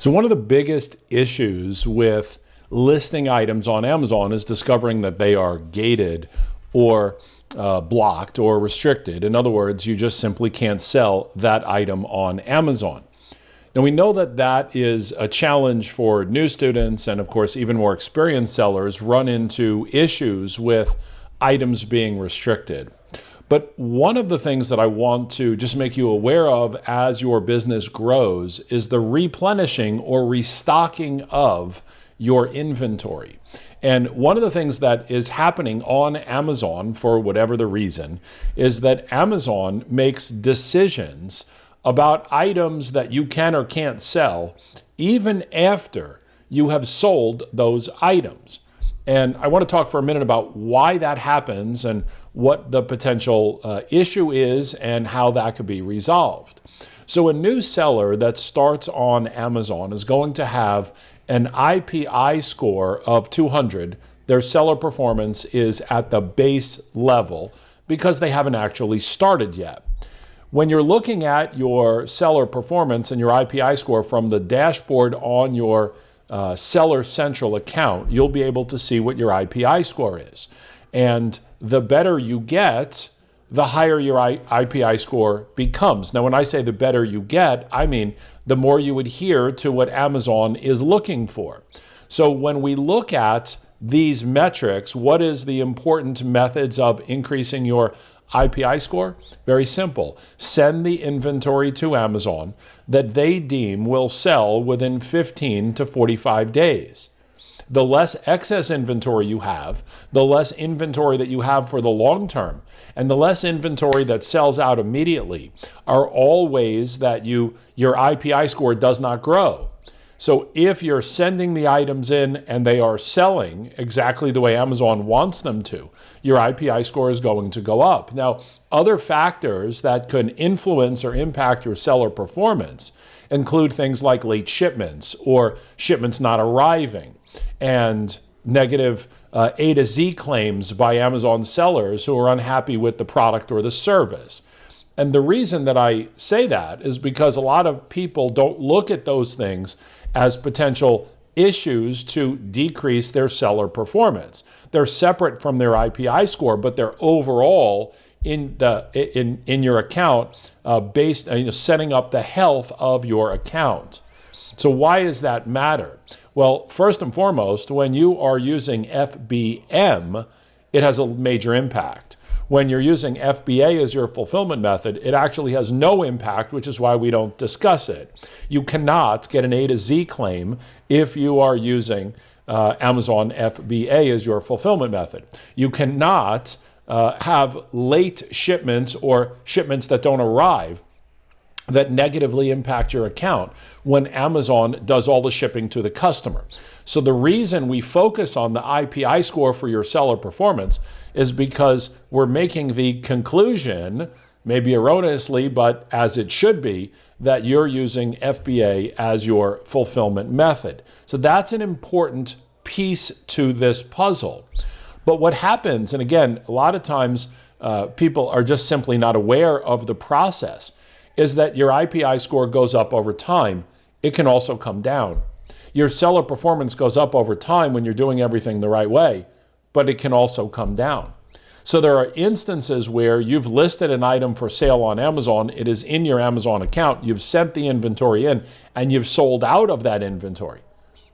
So one of the biggest issues with listing items on Amazon is discovering that they are gated or blocked or restricted. In other words, you just simply can't sell that item on Amazon. Now we know that that is a challenge for new students, and of course even more experienced sellers run into issues with items being restricted. But one of the things that I want to just make you aware of as your business grows is the replenishing or restocking of your inventory. And one of the things that is happening on Amazon, for whatever the reason, is that Amazon makes decisions about items that you can or can't sell even after you have sold those items. And I want to talk for a minute about why that happens and what the potential issue is and how that could be resolved. So a new seller that starts on Amazon is going to have an IPI score of 200. Their seller performance is at the base level because they haven't actually started yet. When you're looking at your seller performance and your IPI score from the dashboard on your Seller Central account, you'll be able to see what your IPI score is. And the better you get, the higher your IPI score becomes. Now, when I say the better you get, I mean the more you adhere to what Amazon is looking for. So when we look at these metrics, what is the important methods of increasing your IPI score? Very simple. Send the inventory to Amazon that they deem will sell within 15 to 45 days. The less excess inventory you have, the less inventory that you have for the long term, and the less inventory that sells out immediately are all ways that your IPI score does not grow. So if you're sending the items in and they are selling exactly the way Amazon wants them to, your IPI score is going to go up. Now, other factors that can influence or impact your seller performance include things like late shipments or shipments not arriving and negative A to Z claims by Amazon sellers who are unhappy with the product or the service. And the reason that I say that is because a lot of people don't look at those things as potential issues to decrease their seller performance. They're separate from their IPI score, but they're overall in your account based on setting up the health of your account. So why does that matter? Well, first and foremost, when you are using FBM, it has a major impact. When you're using FBA as your fulfillment method, it actually has no impact, which is why we don't discuss it. You cannot get an A to Z claim if you are using Amazon FBA as your fulfillment method. You cannot have late shipments or shipments that don't arrive that negatively impact your account when Amazon does all the shipping to the customer. So the reason we focus on the IPI score for your seller performance is because we're making the conclusion, maybe erroneously, but as it should be, that you're using FBA as your fulfillment method. So that's an important piece to this puzzle. But what happens, and again, a lot of times people are just simply not aware of the process, is that your IPI score goes up over time. It can also come down. Your seller performance goes up over time when you're doing everything the right way, but it can also come down. So there are instances where you've listed an item for sale on Amazon, it is in your Amazon account, you've sent the inventory in, and you've sold out of that inventory.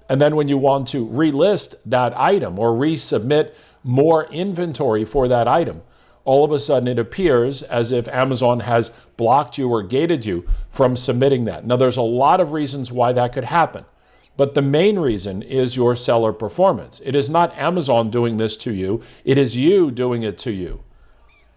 And then when you want to relist that item or resubmit more inventory for that item, all of a sudden it appears as if Amazon has blocked you or gated you from submitting that. Now, there's a lot of reasons why that could happen, but the main reason is your seller performance. It is not Amazon doing this to you, it is you doing it to you.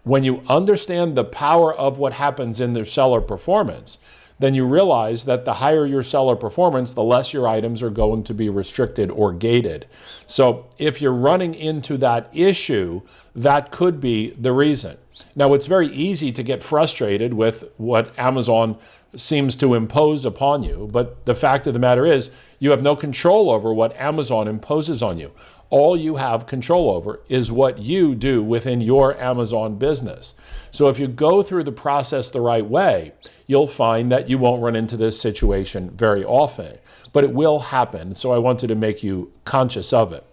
When you understand the power of what happens in their seller performance, then you realize that the higher your seller performance, the less your items are going to be restricted or gated. So if you're running into that issue, that could be the reason. Now, it's very easy to get frustrated with what Amazon seems to impose upon you, but the fact of the matter is you have no control over what Amazon imposes on you. All you have control over is what you do within your Amazon business. So if you go through the process the right way, you'll find that you won't run into this situation very often, but it will happen. So I wanted to make you conscious of it.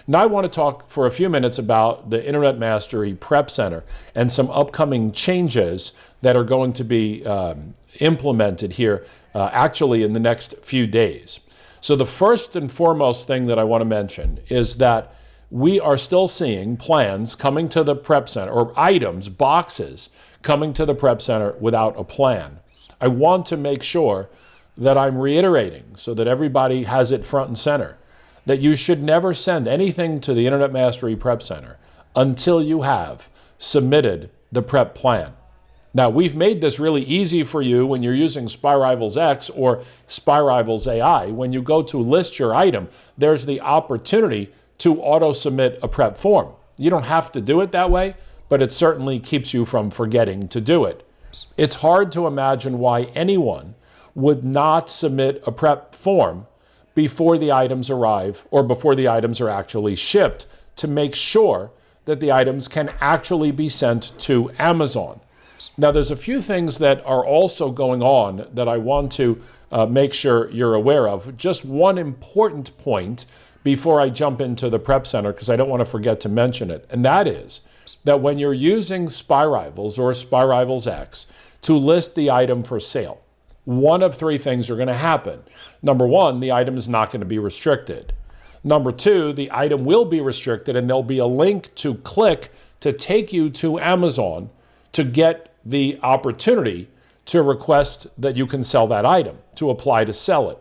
Now I want to talk for a few minutes about the Internet Mastery Prep Center and some upcoming changes that are going to be implemented here actually in the next few days. So the first and foremost thing that I want to mention is that we are still seeing plans coming to the Prep Center, or items, boxes, coming to the Prep Center without a plan. I want to make sure that I'm reiterating so that everybody has it front and center, that you should never send anything to the Internet Mastery Prep Center until you have submitted the prep plan. Now, we've made this really easy for you when you're using Spy Rivals X or Spy Rivals AI. When you go to list your item, there's the opportunity to auto-submit a prep form. You don't have to do it that way, but it certainly keeps you from forgetting to do it. It's hard to imagine why anyone would not submit a prep form before the items arrive or before the items are actually shipped to make sure that the items can actually be sent to Amazon. Now, there's a few things that are also going on that I want to make sure you're aware of. Just one important point before I jump into the Prep Center, because I don't want to forget to mention it, and that is that when you're using Spy Rivals or Spy Rivals X to list the item for sale, one of three things are going to happen. Number one, the item is not going to be restricted. Number two, the item will be restricted and there'll be a link to click to take you to Amazon to get the opportunity to request that you can sell that item, to apply to sell it.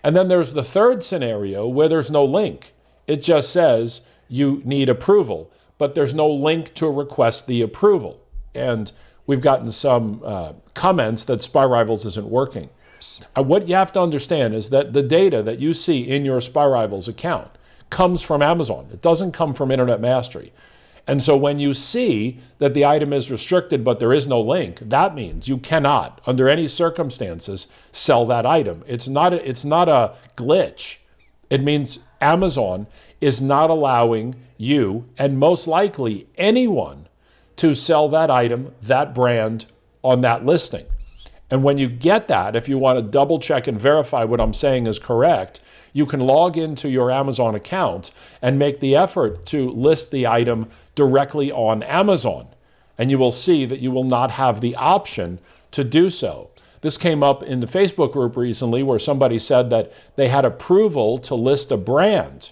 And then there's the third scenario where there's no link. It just says you need approval, but there's no link to request the approval. And we've gotten some comments that Spy Rivals isn't working. What you have to understand is that the data that you see in your Spy Rivals account comes from Amazon. It doesn't come from Internet Mastery. And so when you see that the item is restricted but there is no link, that means you cannot, under any circumstances, sell that item. It's not a glitch. It means Amazon is not allowing you, and most likely anyone, to sell that item, that brand, on that listing. And when you get that, if you want to double check and verify what I'm saying is correct, you can log into your Amazon account and make the effort to list the item directly on Amazon. And you will see that you will not have the option to do so. This came up in the Facebook group recently where somebody said that they had approval to list a brand,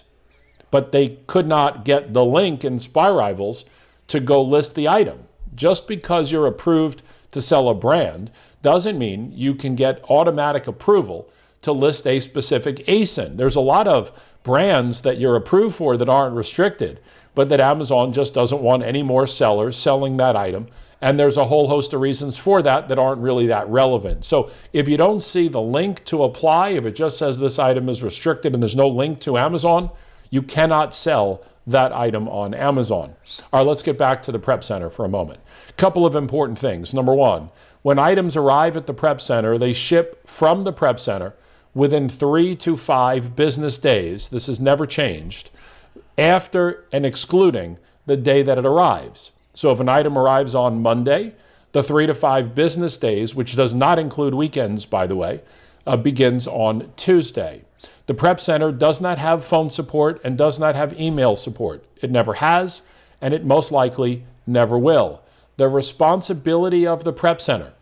but they could not get the link in Spy Rivals to go list the item. Just because you're approved to sell a brand doesn't mean you can get automatic approval to list a specific ASIN. There's a lot of brands that you're approved for that aren't restricted, but that Amazon just doesn't want any more sellers selling that item. And there's a whole host of reasons for that that aren't really that relevant. So if you don't see the link to apply, if it just says this item is restricted and there's no link to Amazon, you cannot sell that item on Amazon. All right, let's get back to the Prep Center for a moment. A couple of important things. Number one, when items arrive at the Prep Center, they ship from the Prep Center within 3 to 5 business days. This has never changed, after and excluding the day that it arrives. So if an item arrives on Monday, the 3 to 5 business days, which does not include weekends, by the way, begins on Tuesday. The Prep Center does not have phone support and does not have email support. It never has, and it most likely never will. The responsibility of the Prep Center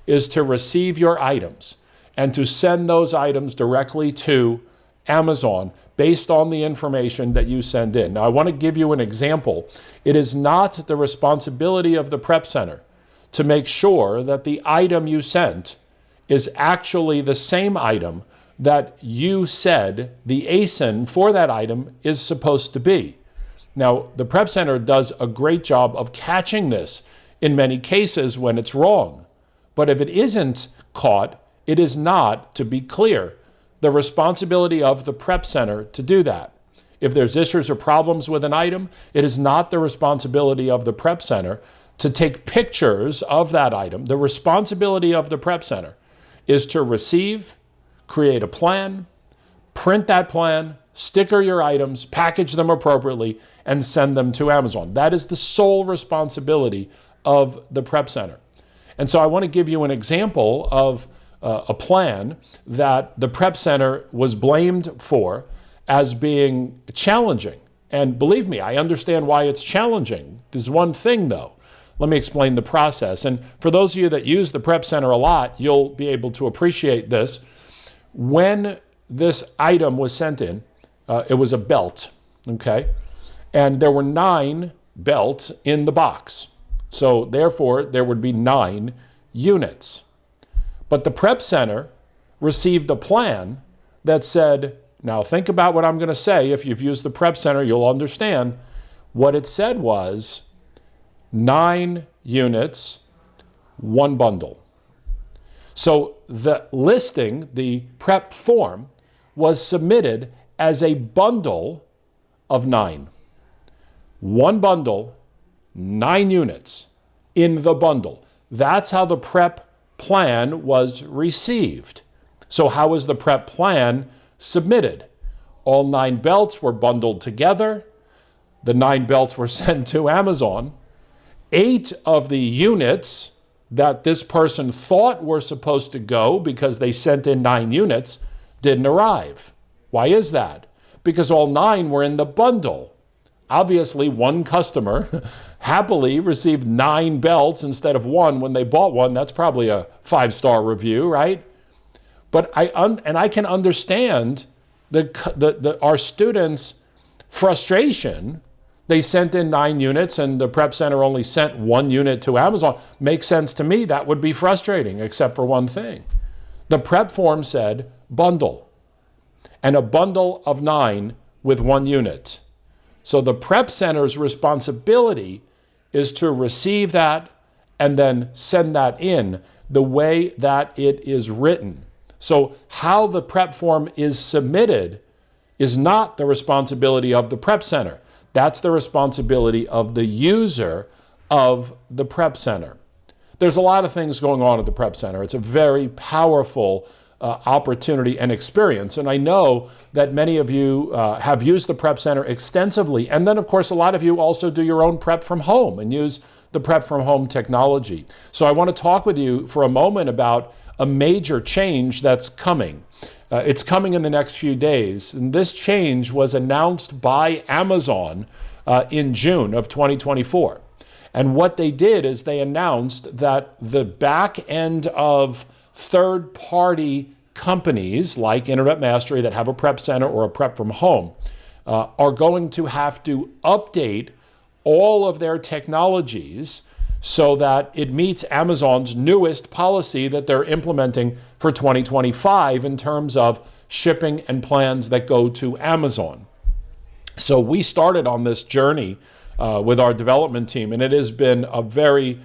is to receive your items and to send those items directly to Amazon based on the information that you send in. Now, I want to give you an example. It is not the responsibility of the Prep Center to make sure that the item you sent is actually the same item that you said the ASIN for that item is supposed to be. Now, the Prep Center does a great job of catching this in many cases when it's wrong. But if it isn't caught, it is not, to be clear, the responsibility of the Prep Center to do that. If there's issues or problems with an item, it is not the responsibility of the Prep Center to take pictures of that item. The responsibility of the Prep Center is to receive, create a plan, print that plan, sticker your items, package them appropriately, and send them to Amazon. That is the sole responsibility of the prep center. And so I want to give you an example of a plan that the prep center was blamed for as being challenging. And believe me, I understand why it's challenging. There's one thing though. Let me explain the process. And for those of you that use the prep center a lot, you'll be able to appreciate this. When this item was sent in, it was a belt, okay? And there were 9 belts in the box. So therefore, there would be 9 units. But the prep center received a plan that said, now think about what I'm going to say. If you've used the prep center, you'll understand. What it said was 9 units, 1 bundle. So the listing, the prep form, was submitted as a bundle of 9. 1 bundle, 9 units in the bundle. That's how the prep plan was received. So how was the prep plan submitted? All 9 belts were bundled together. The 9 belts were sent to Amazon. 8 of the units that this person thought were supposed to go because they sent in 9 units didn't arrive. Why is that? Because all 9 were in the bundle. Obviously, one customer happily received 9 belts instead of 1 when they bought one. That's probably a 5-star review, right? But I can understand our students' frustration. They sent in 9 units and the prep center only sent 1 unit to Amazon. Makes sense to me. That would be frustrating, except for one thing. The prep form said bundle, and a bundle of 9 with 1 unit. So the prep center's responsibility is to receive that and then send that in the way that it is written. So how the prep form is submitted is not the responsibility of the prep center. That's the responsibility of the user of the prep center. There's a lot of things going on at the prep center. It's a very powerful opportunity and experience. And I know that many of you have used the prep center extensively. And then, of course, a lot of you also do your own prep from home and use the prep from home technology. So I want to talk with you for a moment about a major change that's coming. It's coming in the next few days. And this change was announced by Amazon in June of 2024. And what they did is they announced that the back end of third-party companies like Internet Mastery that have a prep center or a prep from home are going to have to update all of their technologies so that it meets Amazon's newest policy that they're implementing for 2025 in terms of shipping and plans that go to Amazon. So we started on this journey with our development team, and it has been a very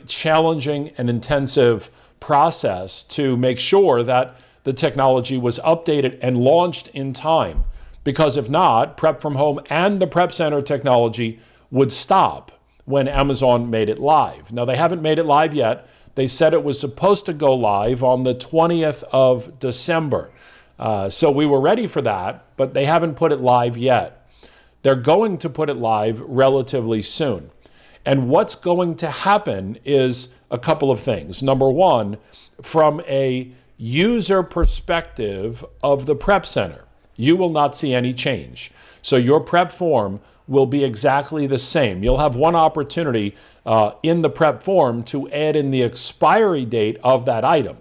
challenging and intensive process to make sure that the technology was updated and launched in time. Because if not, Prep from Home and the Prep Center technology would stop when Amazon made it live. Now, they haven't made it live yet. They said it was supposed to go live on the 20th of December. So we were ready for that, but they haven't put it live yet. They're going to put it live relatively soon. And what's going to happen is a couple of things. Number one, from a user perspective of the Prep Center, you will not see any change. So your prep form will be exactly the same. You'll have one opportunity in the prep form to add in the expiry date of that item.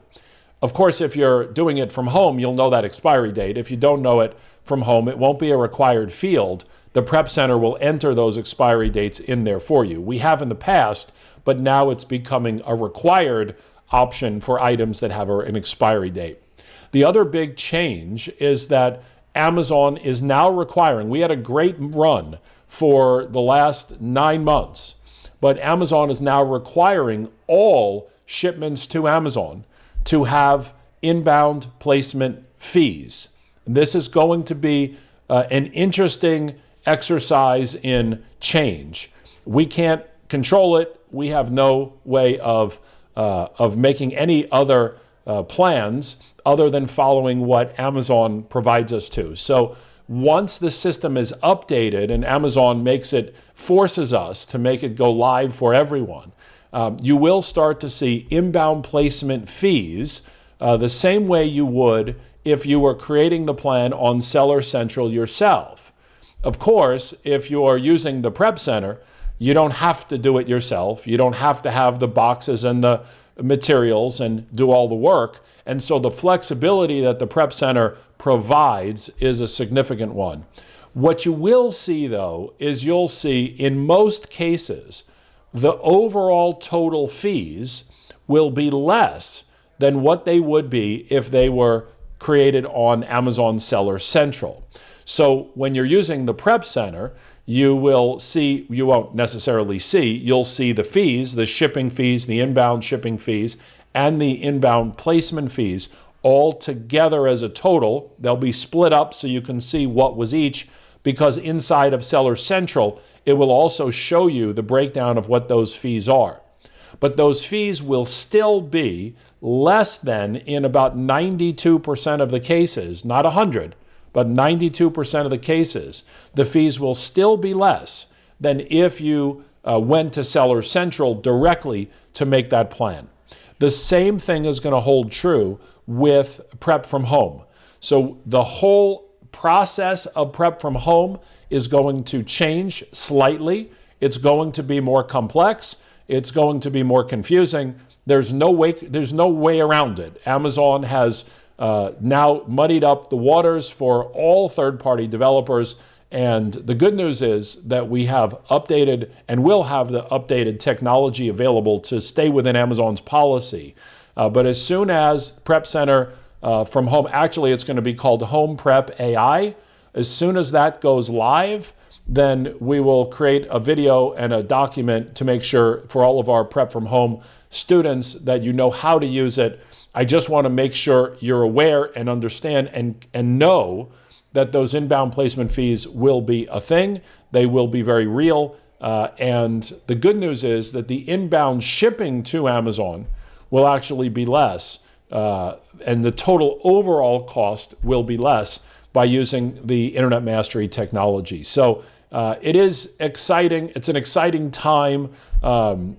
Of course, if you're doing it from home, you'll know that expiry date. If you don't know it from home, it won't be a required field. The Prep Center will enter those expiry dates in there for you. We have in the past, but now it's becoming a required option for items that have an expiry date. The other big change is that Amazon is now requiring, we had a great run for the last 9 months, but Amazon is now requiring all shipments to Amazon to have inbound placement fees. This is going to be an interesting exercise in change. We can't control it. We have no way of making any other plans other than following what Amazon provides us to. So once the system is updated and Amazon forces us to make it go live for everyone, you will start to see inbound placement fees the same way you would if you were creating the plan on Seller Central yourself. Of course, if you are using the Prep Center, you don't have to do it yourself. You don't have to have the boxes and the materials and do all the work. And so the flexibility that the Prep Center provides is a significant one. What you will see, though, is you'll see in most cases, the overall total fees will be less than what they would be if they were created on Amazon Seller Central. So when you're using the Prep Center, you won't necessarily see, you'll see the fees, the shipping fees, the inbound shipping fees, and the inbound placement fees all together as a total. They'll be split up so you can see what was each, because inside of Seller Central, it will also show you the breakdown of what those fees are. But those fees will still be less than, in about 92% of the cases, not 100, but 92% of the cases, the fees will still be less than if you went to Seller Central directly to make that plan. The same thing is going to hold true with Prep from Home. So the whole process of Prep from Home is going to change slightly. It's going to be more complex. It's going to be more confusing. There's no way around it. Amazon has now muddied up the waters for all third-party developers. And the good news is that we have updated and will have the updated technology available to stay within Amazon's policy. But as soon as Prep Center from Home, actually it's going to be called Home Prep AI. As soon as that goes live, then we will create a video and a document to make sure for all of our Prep from Home students that you know how to use it. I just want to make sure you're aware and understand and know that those inbound placement fees will be a thing. They will be very real. And the good news is that the inbound shipping to Amazon will actually be less. And the total overall cost will be less by using the Internet Mastery technology. So it is exciting. It's an exciting time.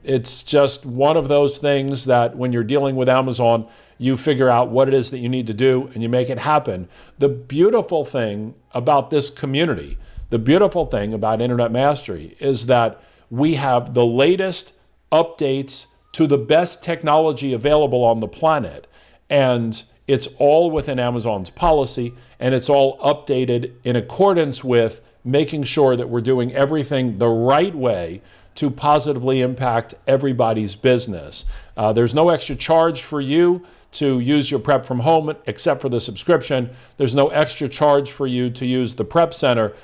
It's just one of those things that when you're dealing with Amazon, you figure out what it is that you need to do and you make it happen. The beautiful thing about this community, the beautiful thing about Internet Mastery is that we have the latest updates to the best technology available on the planet. And it's all within Amazon's policy, and it's all updated in accordance with making sure that we're doing everything the right way to positively impact everybody's business. There's no extra charge for you to use your Prep from Home except for the subscription. There's no extra charge for you to use the Prep Center,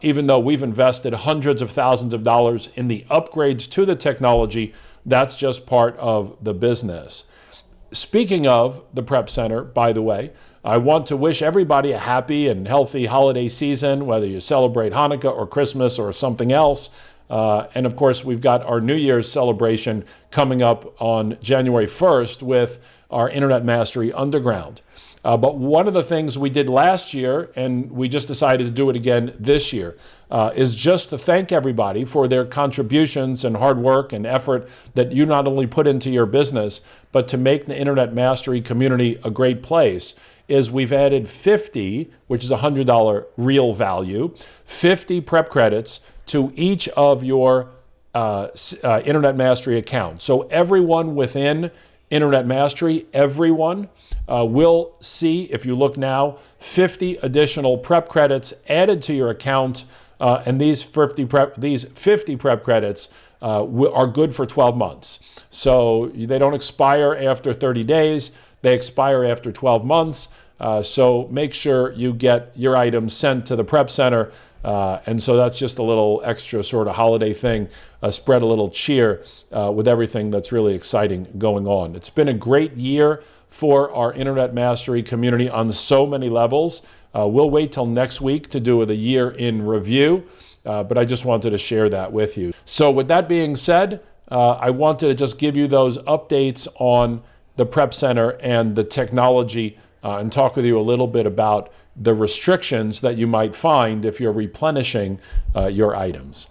even though we've invested hundreds of thousands of dollars in the upgrades to the technology. That's just part of the business. Speaking of the Prep Center, by the way, I want to wish everybody a happy and healthy holiday season, whether you celebrate Hanukkah or Christmas or something else. And of course, we've got our New Year's celebration coming up on January 1st with our Internet Mastery Underground. But one of the things we did last year, and we just decided to do it again this year, is just to thank everybody for their contributions and hard work and effort that you not only put into your business, but to make the Internet Mastery community a great place, is we've added 50, which is $100 real value, 50 prep credits to each of your Internet Mastery accounts. So everyone within Internet Mastery, everyone will see, if you look now, 50 additional prep credits added to your account, and these 50 prep credits are good for 12 months. So they don't expire after 30 days, they expire after 12 months. So make sure you get your items sent to the Prep Center. And so that's just a little extra sort of holiday thing, spread a little cheer with everything that's really exciting going on. It's been a great year for our Internet Mastery community on so many levels. We'll wait till next week to do the year in review, but I just wanted to share that with you. So with that being said, I wanted to just give you those updates on the Prep Center and the technology and talk with you a little bit about the restrictions that you might find if you're replenishing your items.